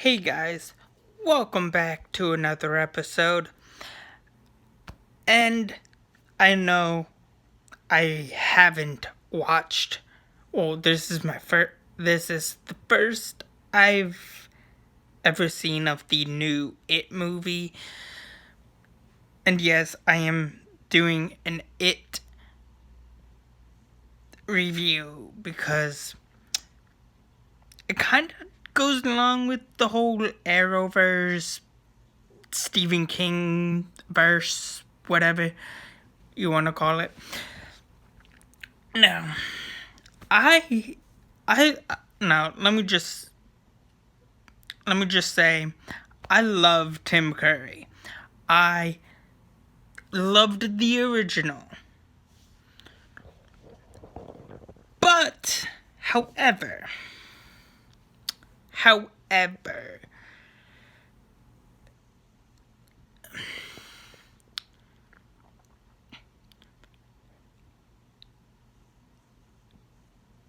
Hey guys, welcome back to another episode. And I know I haven't watched. Well, this is the first I've ever seen of the new It movie. And yes, I am doing an It review because it kind of goes along with the whole Arrowverse, Stephen King verse, whatever you want to call it. Now, I, I, now let me just say, I love Tim Curry. I loved the original. But, however,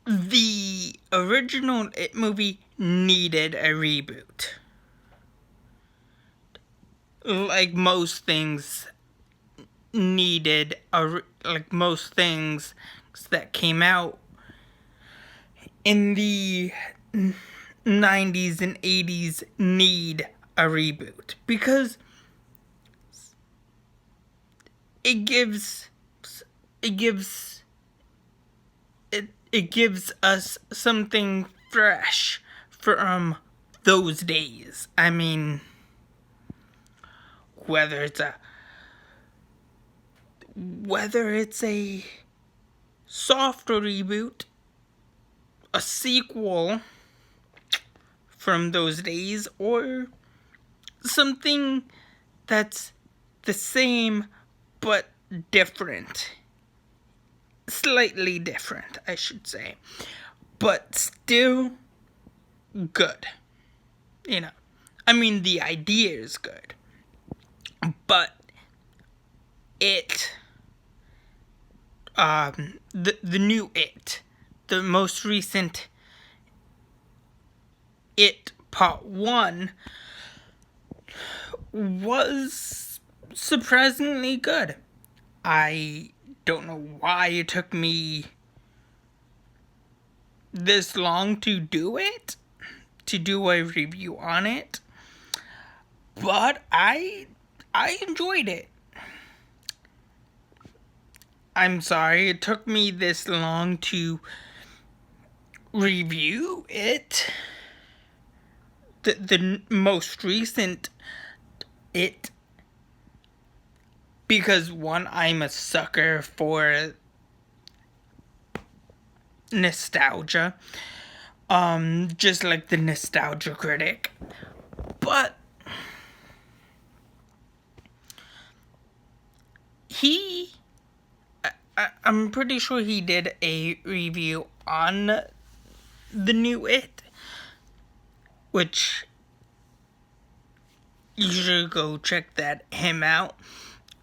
the original It movie needed a reboot. Like most things like most things that came out in the 90s and 80s need a reboot because it gives it gives us something fresh from those days. I mean, whether it's a soft reboot, a sequel from those days, or something that's the same but different. Slightly different, I should say. But still good. You know, I mean, the idea is good. But the new It, the most recent It Part 1 was surprisingly good. I don't know why it took me this long to do a review on it, but I enjoyed it. I'm sorry it took me this long to review it. The most recent It, because one, I'm a sucker for nostalgia, just like the Nostalgia Critic, but I'm pretty sure he did a review on the new It, which you should go check him out.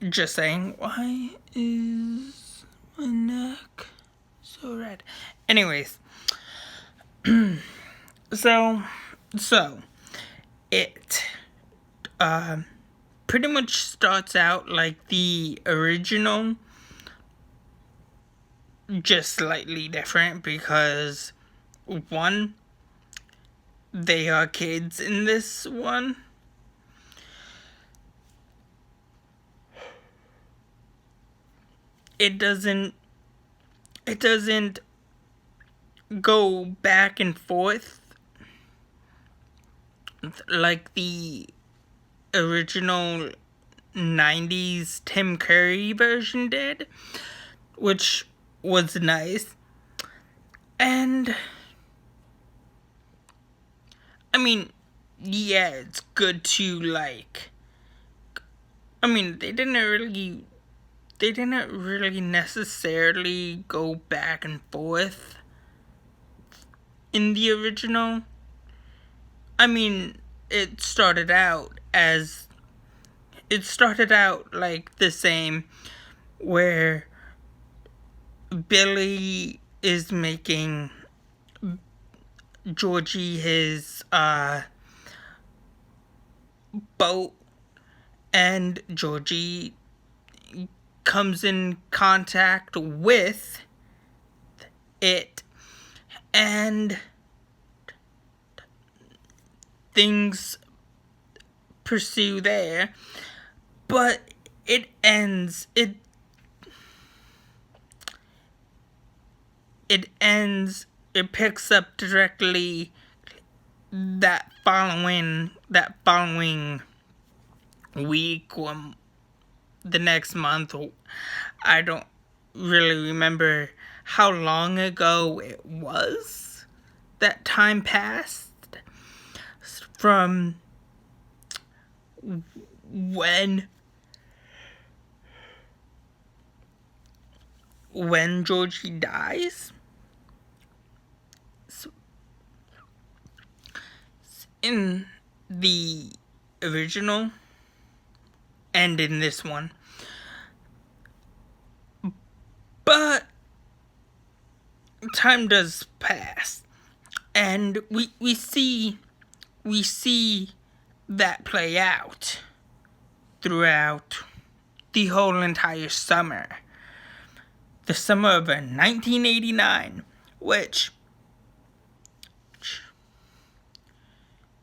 Just saying, why is my neck so red? Anyways, so it pretty much starts out like the original, just slightly different because one, they are kids in this one. It doesn't go back and forth like the original 90s Tim Curry version did, which was nice. And I mean, yeah, it's good to they didn't really necessarily go back and forth in the original. I mean, it started out like the same, where Billy is making Georgie his boat, and Georgie comes in contact with it, and things pursue there, but it ends. It picks up directly that following week or the next month. I don't really remember how long ago it was that time passed from when Georgie dies. So, in the original and in this one. But time does pass, and we see that play out throughout the whole entire summer. The summer of 1989, which,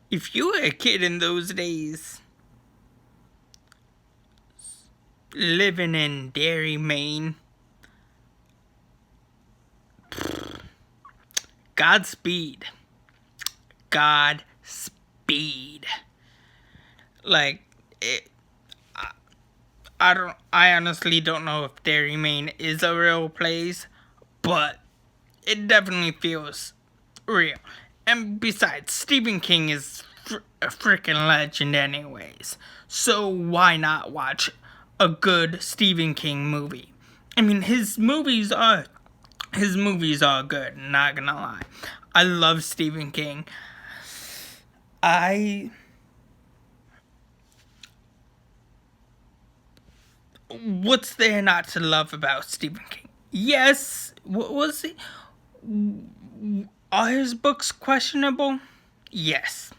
if you were a kid in those days, living in Derry, Maine, Godspeed. Like, I honestly don't know if Derry, Maine is a real place, but it definitely feels real. And besides, Stephen King is a freaking legend anyways. So why not watch a good Stephen King movie? I mean, his movies are good, not gonna lie. I love Stephen King. What's there not to love about Stephen King? Yes, what was he? Are his books questionable? Yes,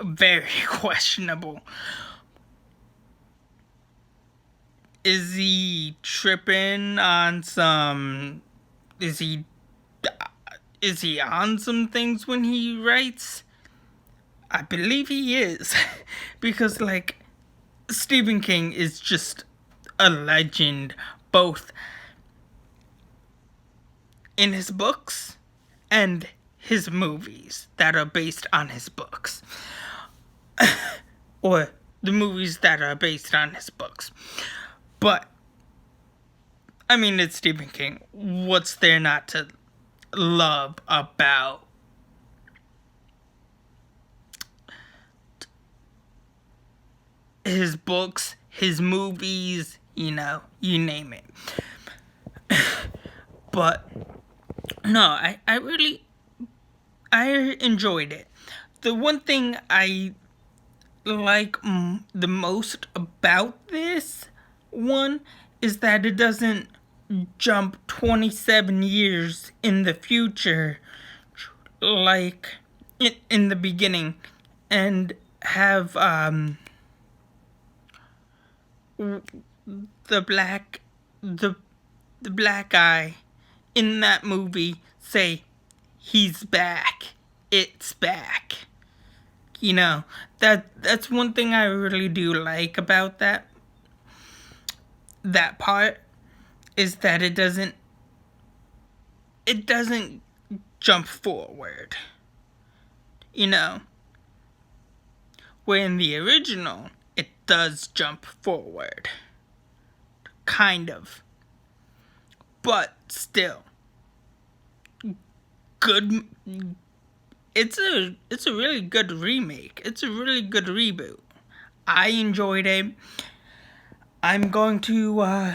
very questionable. Is he tripping on some? Is he on some things when he writes? I believe he is, because like Stephen King is just a legend, both in his books and his movies that are based on his books. Or the movies that are based on his books. But, I mean, it's Stephen King. What's there not to love about his books, his movies, you name it. But, no, I enjoyed it. The one thing I like the most about this one is that it doesn't jump 27 years in the future like in the beginning and have the black guy in that movie say he's back, it's back. That's one thing I really do like about that part, is that it doesn't jump forward. Where in the original it does jump forward. Kind of. But still, good. It's a really good remake. It's a really good reboot. I enjoyed it. I'm going to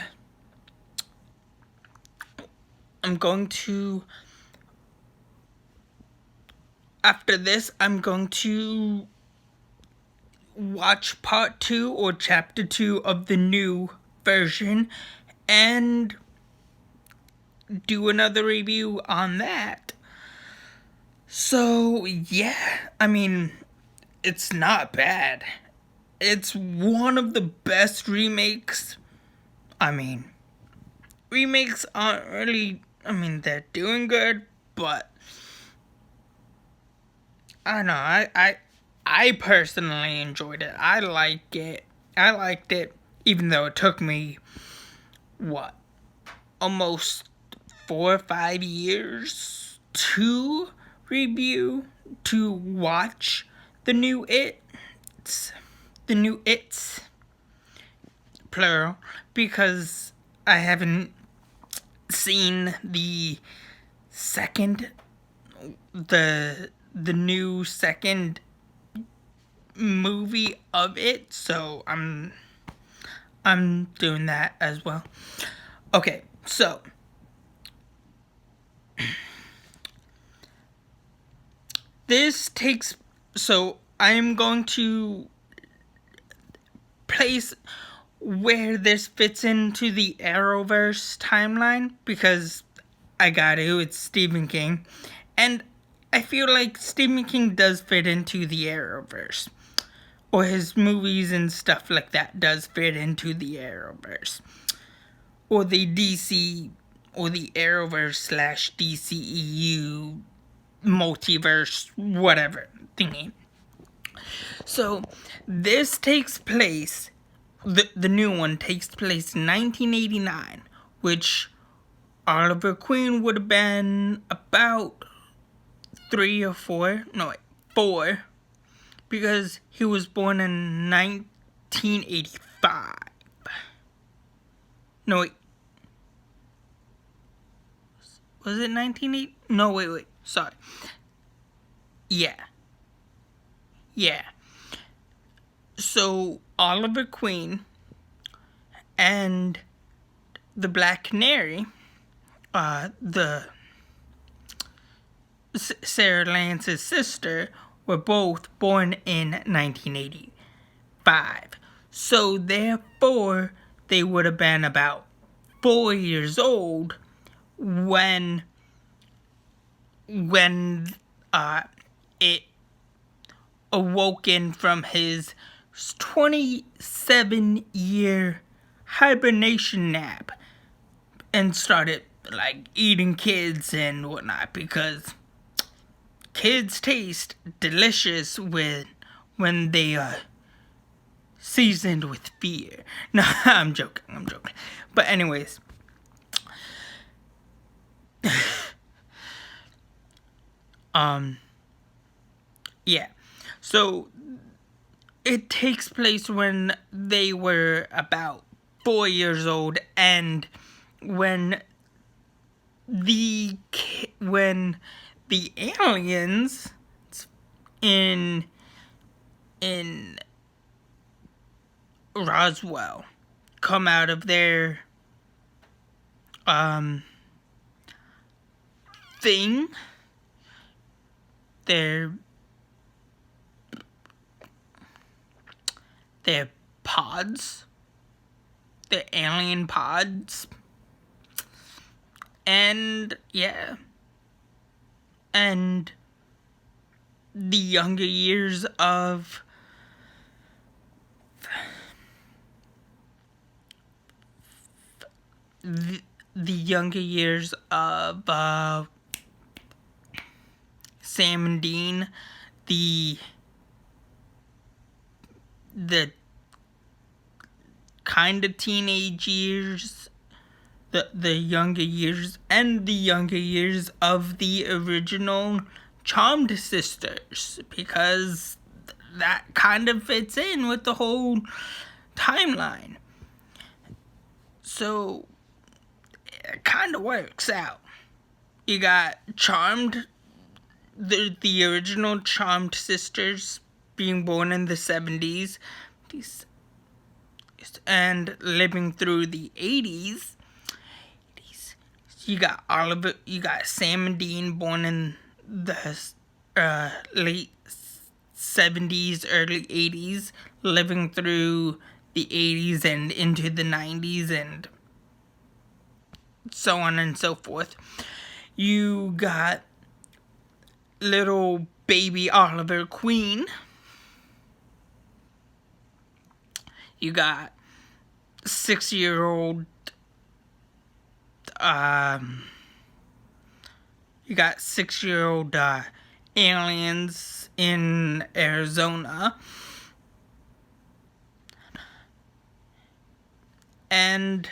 after this, I'm going to watch part 2 or chapter 2 of the new version and do another review on that. So, yeah, I mean, it's not bad. it's one of the best remakes. I mean, remakes aren't really, they're doing good, but I don't know, I personally enjoyed it. I like it. I liked it, even though it took me, what, almost 4 or 5 years to watch the new It's, plural, because I haven't seen the second, the new second movie of it, so I'm doing that as well. Okay, so I am going to place where this fits into the Arrowverse timeline, because I got to, it's Stephen King, and I feel like Stephen King does fit into the Arrowverse, or his movies and stuff like that does fit into the Arrowverse, or the DC, or the Arrowverse / DCEU multiverse, whatever thingy. So this takes place, the new one takes place in 1989, which Oliver Queen would have been about 4, because he was born in 1985. No, wait. Was it 1980? No, wait. Sorry. Yeah. So, Oliver Queen and the Black Canary, the Sarah Lance's sister, were both born in 1985. So, therefore, they would have been about 4 years old when it awoken from his 27-year hibernation nap and started eating kids and whatnot, because kids taste delicious when they are seasoned with fear. No, I'm joking. But anyways, yeah. So it takes place when they were about 4 years old, and when the aliens in Roswell come out of their thing, their pods, their alien pods, and the younger years of Sam and Dean, the kind of teenage years, the younger years, and the younger years of the original Charmed sisters, because that kind of fits in with the whole timeline. So it kind of works out. You got Charmed, the original Charmed sisters being born in the 70s and living through the 80s. You got Sam and Dean, born in the late 70s, early 80s, living through the 80s and into the 90s, and so on and so forth. You got little baby Oliver Queen, You got 6-year-old you got 6-year-old aliens in Arizona, and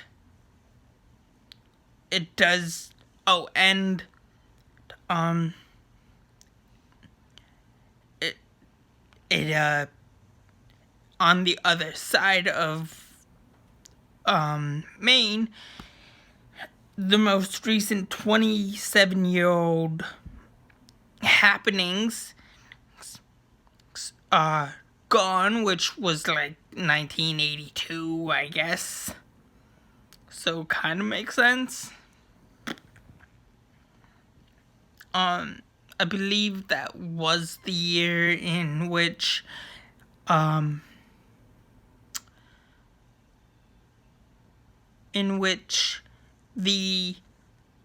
it does. Oh, and it on the other side of Maine, the most recent 27-year-old happenings gone, which was like 1982, I guess. So kind of makes sense. I believe that was the year in which the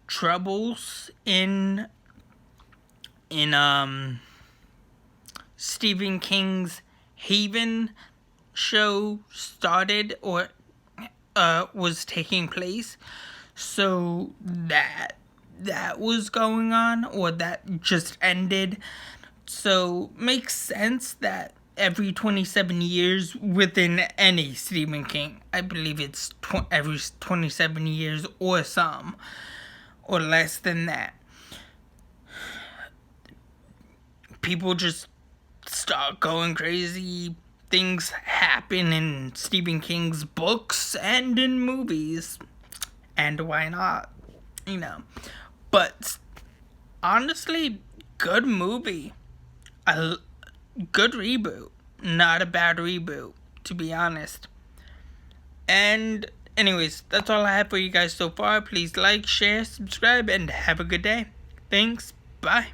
troubles in Stephen King's Haven show started, or was taking place. So that was going on, or that just ended. So makes sense that every 27 years within any Stephen King, I believe it's every 27 years or some, or less than that, people just start going crazy. Things happen in Stephen King's books and in movies. And why not? But honestly, good movie. A good reboot. Not a bad reboot, to be honest. And anyways, that's all I have for you guys so far. Please like, share, subscribe, and have a good day. Thanks. Bye.